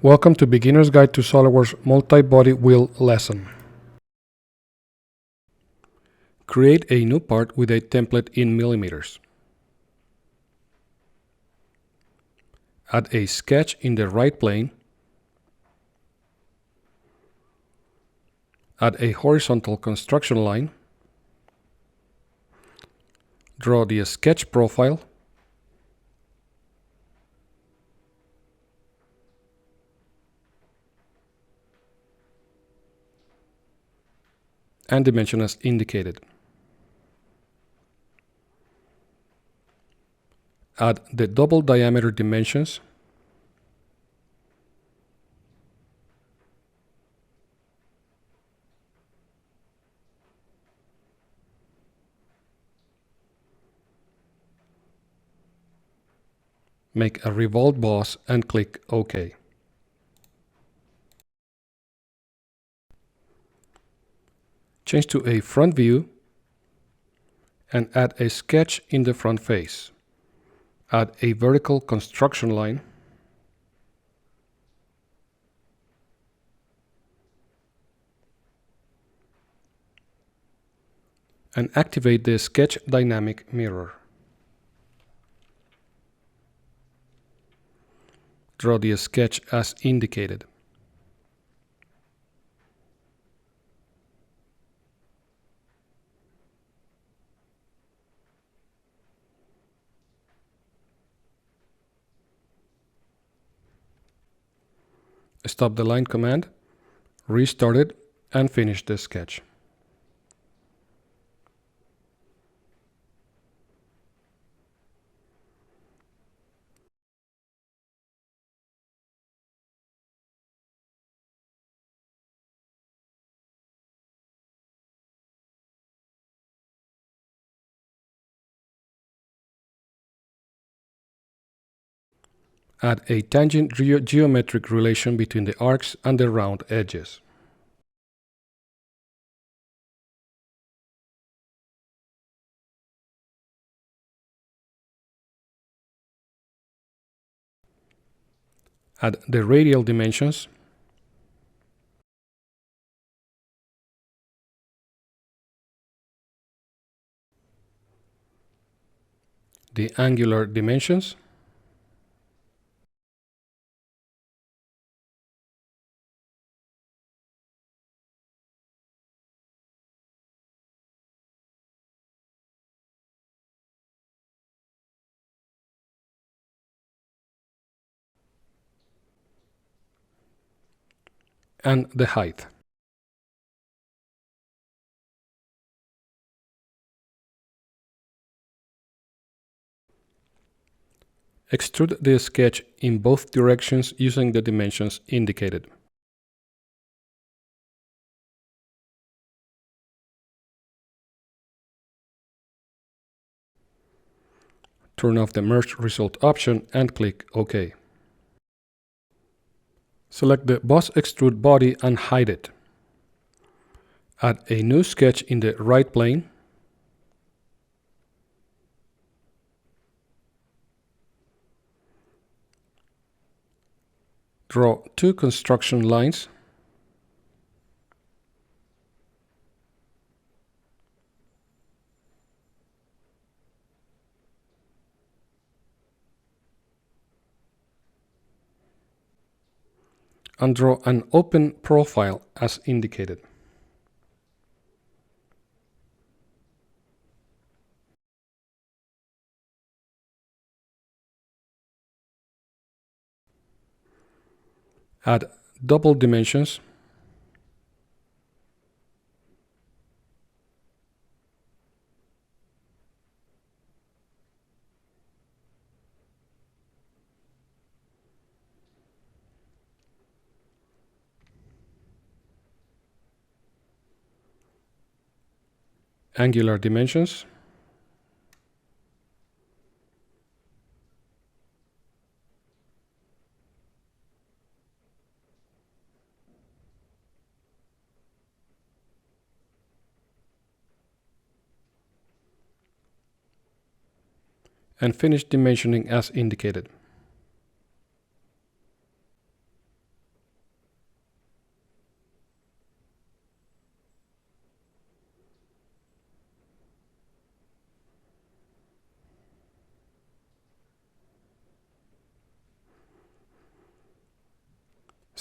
Welcome to Beginner's Guide to SolidWorks Multi-Body Wheel lesson. Create a new part with a template in millimeters. Add a sketch in the right plane. Add a horizontal construction line. Draw the sketch profile. And dimension as indicated. Add the double diameter dimensions. Make a revolved boss and click OK. Change to a front view and add a sketch in the front face. Add a vertical construction line. And activate the sketch dynamic mirror. Draw the sketch as indicated. Stop the line command, restart it, and finish the sketch. Add a tangent geometric relation between the arcs and the round edges. Add the radial dimensions. The angular dimensions. And the height. Extrude the sketch in both directions using the dimensions indicated. Turn off the Merge Result option and click OK. Select the boss extrude body and hide it. Add a new sketch in the right plane. Draw two construction lines. And draw an open profile as indicated. Add double dimensions. Angular dimensions. And finish dimensioning as indicated.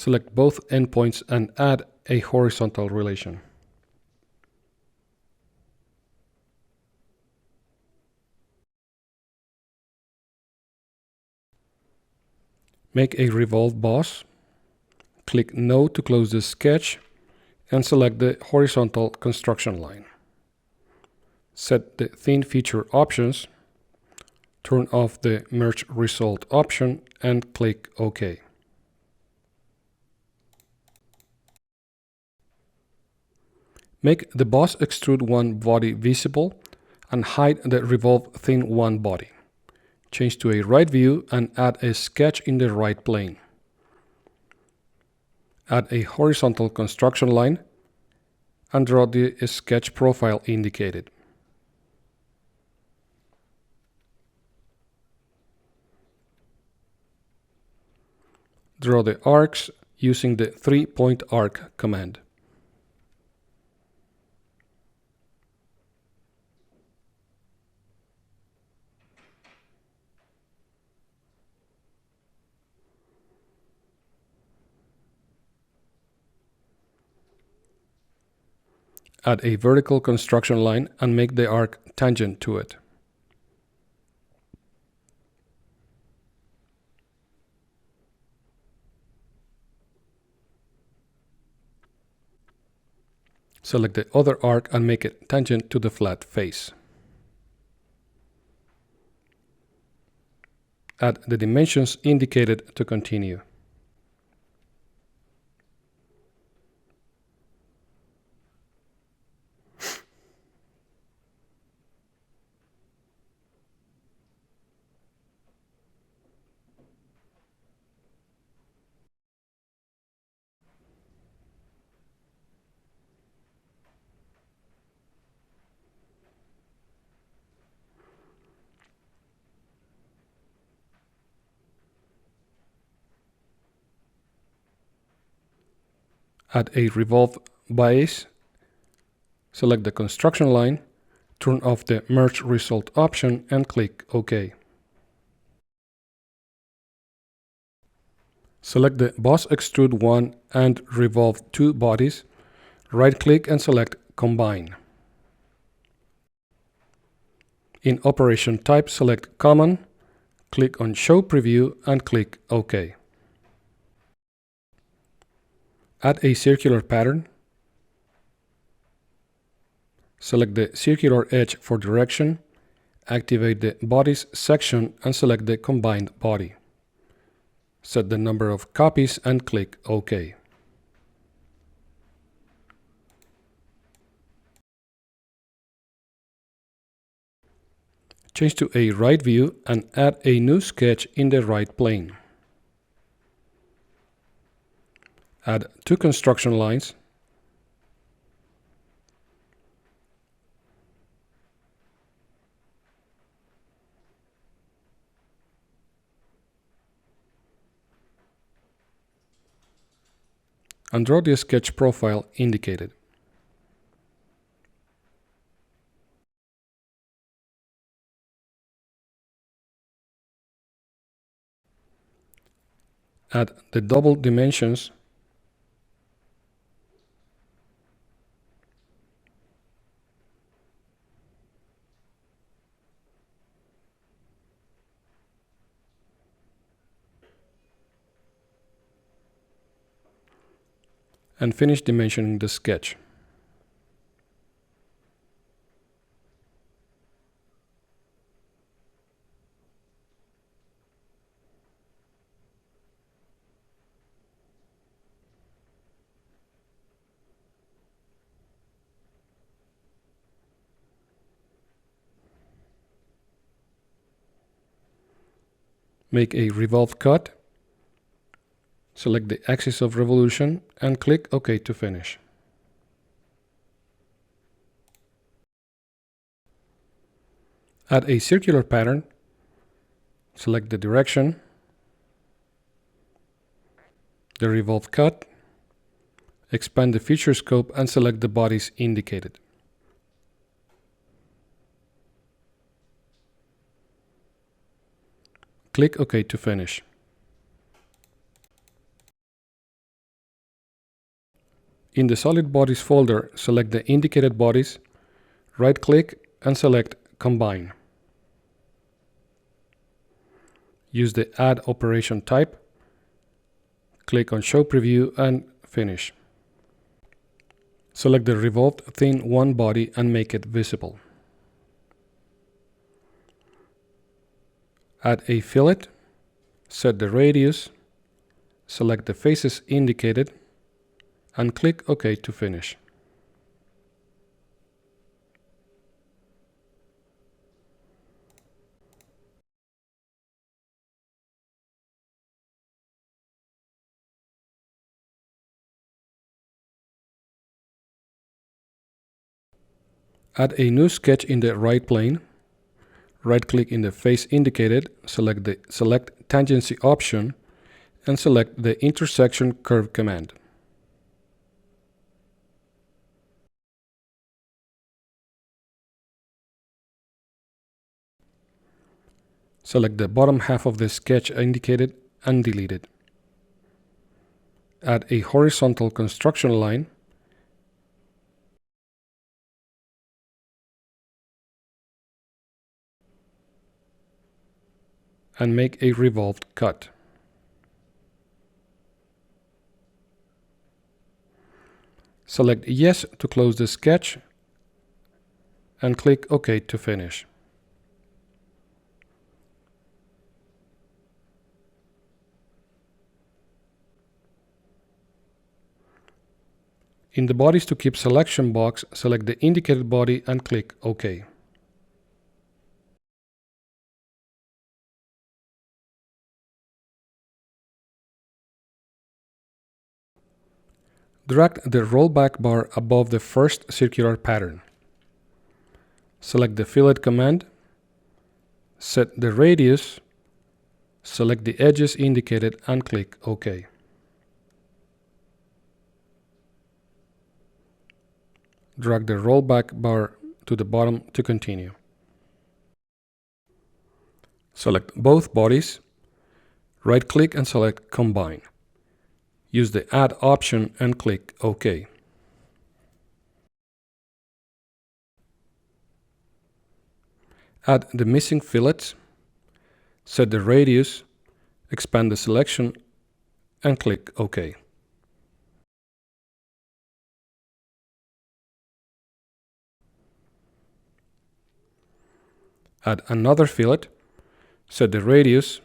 Select both endpoints and add a horizontal relation. Make a revolve boss. Click No to close the sketch and select the horizontal construction line. Set the thin feature options, turn off the merge result option and click OK. Make the boss extrude 1 body visible and hide the revolve thin 1 body. Change to a right view and add a sketch in the right plane. Add a horizontal construction line and draw the sketch profile indicated. Draw the arcs using the 3-point arc command. Add a vertical construction line and make the arc tangent to it. Select the other arc and make it tangent to the flat face. Add the dimensions indicated to continue. Add a revolve base, select the construction line, turn off the merge result option and click OK. Select the boss extrude 1 and revolve 2 bodies, right click and select Combine. In operation type, select Common, click on Show Preview and click OK. Add a circular pattern. Select the circular edge for direction, activate the Bodies section and select the combined body. Set the number of copies and click OK. Change to a right view and add a new sketch in the right plane. Add 2 construction lines. And draw the sketch profile indicated. Add the double dimensions and finish dimensioning the sketch. Make a revolve cut. Select the axis of revolution and click OK to finish. Add a circular pattern. Select the direction, the revolve cut, expand the feature scope and select the bodies indicated. Click OK to finish. In the Solid Bodies folder, select the indicated bodies, right-click and select Combine. Use the Add Operation type, click on Show Preview and Finish. Select the revolved thin 1 body and make it visible. Add a fillet, set the radius, select the faces indicated, and click OK to finish. Add a new sketch in the right plane. Right-click in the face indicated, select the Select Tangency option, and select the Intersection Curve command. Select the bottom half of the sketch indicated and delete it. Add a horizontal construction line. And make a revolved cut. Select Yes to close the sketch and click OK to finish. In the Bodies to Keep selection box, select the indicated body and click OK. Drag the rollback bar above the first circular pattern. Select the Fillet command, set the radius, select the edges indicated and click OK. Drag the rollback bar to the bottom to continue. Select both bodies, right-click and select Combine. Use the Add option and click OK. Add the missing fillets, set the radius, expand the selection, and click OK. Add another fillet, set the radius,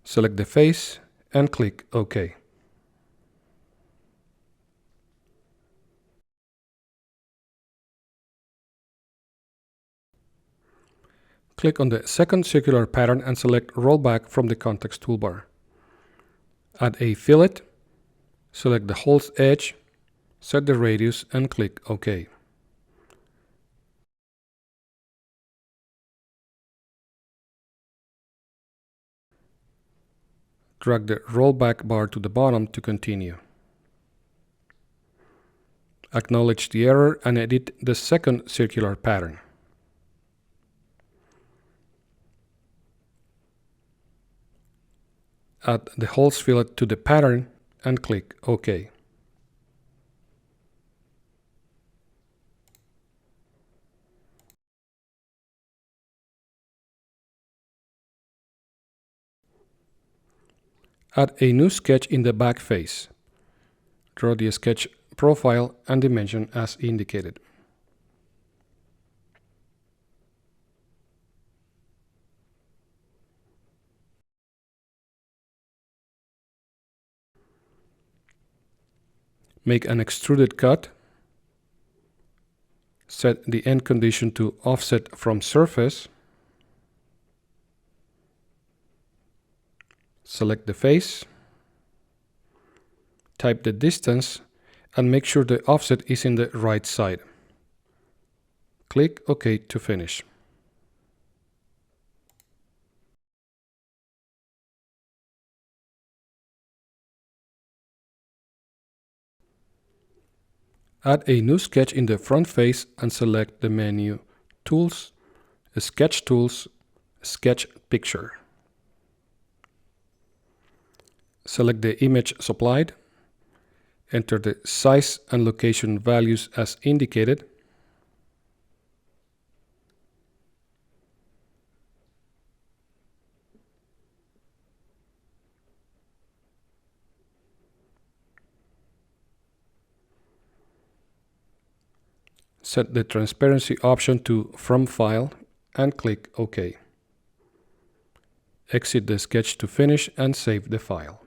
select the face, and click OK. Click on the second circular pattern and select Rollback from the context toolbar. Add a fillet, select the hole's edge, set the radius, and click OK. Drag the rollback bar to the bottom to continue. Acknowledge the error and edit the second circular pattern. Add the hole's fillet to the pattern and click OK. Add a new sketch in the back face. Draw the sketch profile and dimension as indicated. Make an extruded cut. Set the end condition to offset from surface. Select the face. Type the distance and make sure the offset is in the right side. Click OK to finish. Add a new sketch in the front face and select the menu Tools, Sketch Tools, Sketch Picture. Select the image supplied, Enter the size and location values as indicated. Set the transparency option to From File and click OK. Exit the sketch to finish and save the file.